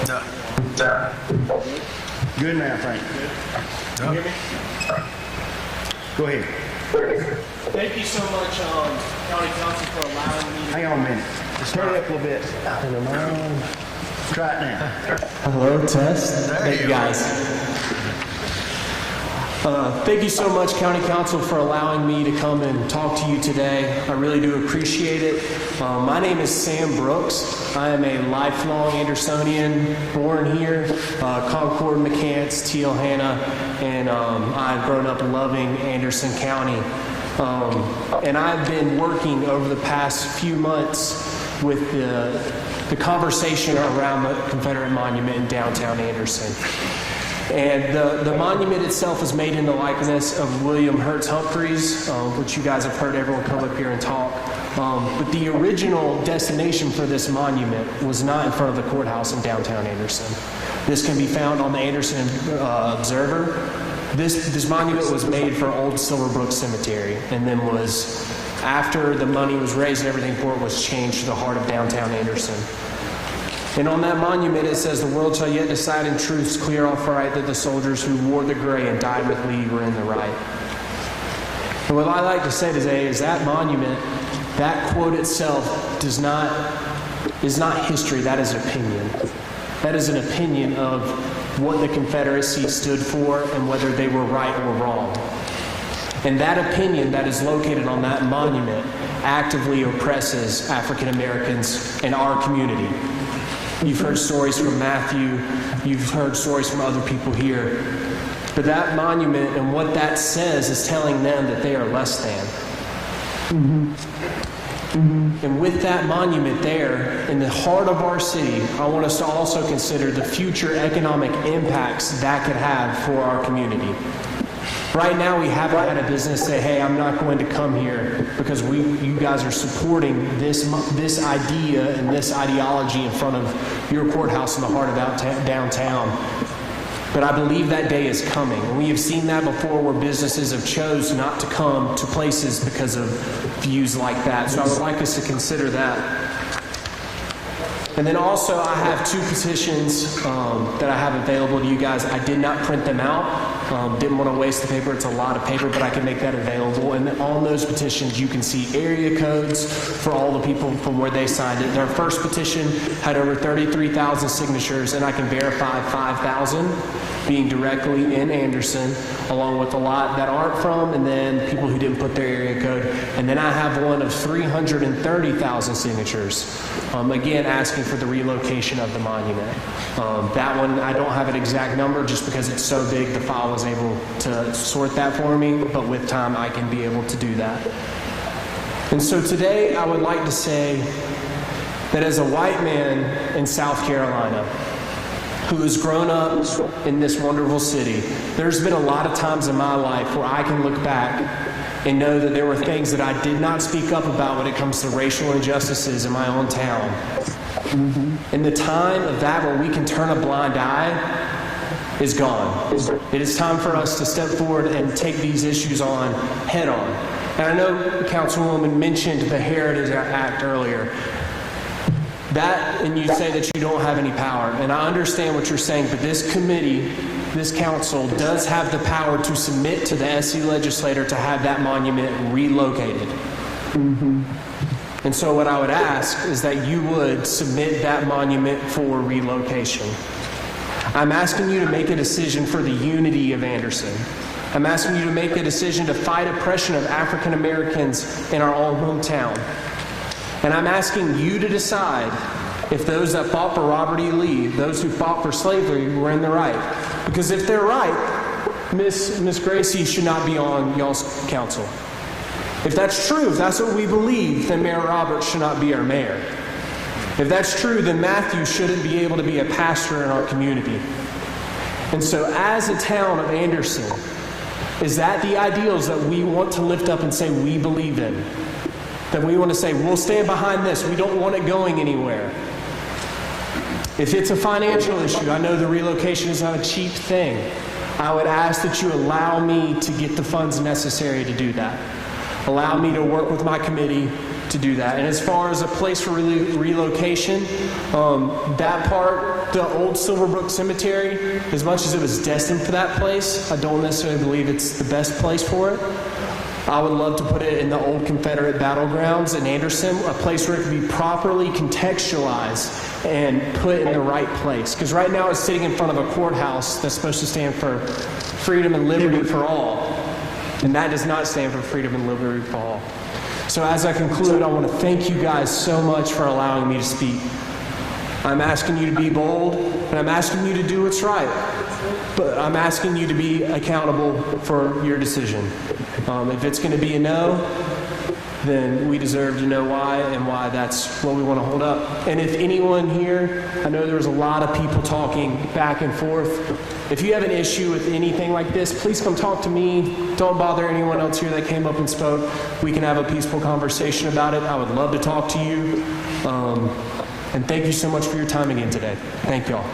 No. Good now, Frank. No. You hear me? Go ahead. Thank you so much, County Council, for allowing me to... Hang on a minute. Just hurry up a little bit. Try it now. Hello, test. There Thank you you guys. Thank you so much, County Council, for allowing me to come and talk to you today. I really do appreciate it. My name is Sam Brooks. I am a lifelong Andersonian, born here, Concord, McCants, Teal, Hanna, and I've grown up loving Anderson County. And I've been working over the past few months with the conversation around the Confederate Monument in downtown Anderson. And the monument itself is made in the likeness of William Hertz Humphreys, which you guys have heard everyone come up here and talk. But the original destination for this monument was not in front of the courthouse in downtown Anderson. This can be found on the Anderson Observer. This monument was made for Old Silverbrook Cemetery, and then was, after the money was raised and everything for it, was changed to the heart of downtown Anderson. And on that monument it says, "The world shall yet decide in truth's clear off right that the soldiers who wore the gray and died with Lee were in the right." And what I like to say today is that monument, that quote itself is not history, that is opinion. That is an opinion of what the Confederacy stood for and whether they were right or wrong. And that opinion that is located on that monument actively oppresses African Americans in our community. You've heard stories from Matthew, you've heard stories from other people here. But that monument and what that says is telling them that they are less than. And with that monument there, in the heart of our city, I want us to also consider the future economic impacts that could have for our community. Right now, we haven't had a business say, "Hey, I'm not going to come here because you guys are supporting this idea and this ideology in front of your courthouse in the heart of downtown." But I believe that day is coming. And we have seen that before, where businesses have chose not to come to places because of views like that. So I would like us to consider that. And then also, I have two petitions that I have available to you guys. I did not print them out. Didn't want to waste the paper. It's a lot of paper, but I can make that available. And on those petitions, you can see area codes for all the people from where they signed it. Their first petition had over 33,000 signatures, and I can verify 5,000 being directly in Anderson, along with a lot that aren't from, and then people who didn't put their area code. And then I have one of 330,000 signatures, again asking for the relocation of the monument. That one, I don't have an exact number just because it's so big, the file was able to sort that for me, but with time I can be able to do that. And so today I would like to say that as a white man in South Carolina, who has grown up in this wonderful city, there's been a lot of times in my life where I can look back and know that there were things that I did not speak up about when it comes to racial injustices in my own town. And the time of that where we can turn a blind eye is gone. It is time for us to step forward and take these issues on head on. And I know Councilwoman mentioned the Heritage Act earlier. That, and you say that you don't have any power, and I understand what you're saying, but this committee, this council, does have the power to submit to the SC legislator to have that monument relocated. And so what I would ask is that you would submit that monument for relocation. I'm asking you to make a decision for the unity of Anderson. I'm asking you to make a decision to fight oppression of African Americans in our own hometown. And I'm asking you to decide if those that fought for Robert E. Lee, those who fought for slavery, were in the right. Because if they're right, Miss Gracie should not be on y'all's council. If that's true, if that's what we believe, then Mayor Roberts should not be our mayor. If that's true, then Matthew shouldn't be able to be a pastor in our community. And so as a town of Anderson, is that the ideals that we want to lift up and say we believe in? That we want to say, we'll stand behind this, we don't want it going anywhere. If it's a financial issue, I know the relocation is not a cheap thing. I would ask that you allow me to get the funds necessary to do that. Allow me to work with my committee to do that. And as far as a place for relocation, that part, the old Silverbrook Cemetery, as much as it was destined for that place, I don't necessarily believe it's the best place for it. I would love to put it in the Old Confederate Battlegrounds in Anderson, a place where it can be properly contextualized and put in the right place. Because right now it's sitting in front of a courthouse that's supposed to stand for freedom and liberty for all. And that does not stand for freedom and liberty for all. So as I conclude, I want to thank you guys so much for allowing me to speak. I'm asking you to be bold, and I'm asking you to do what's right. But I'm asking you to be accountable for your decision. If it's going to be a no, then we deserve to know why and why that's what we want to hold up. And if anyone here, I know there's a lot of people talking back and forth. If you have an issue with anything like this, please come talk to me. Don't bother anyone else here that came up and spoke. We can have a peaceful conversation about it. I would love to talk to you. And thank you so much for your time again today. Thank y'all.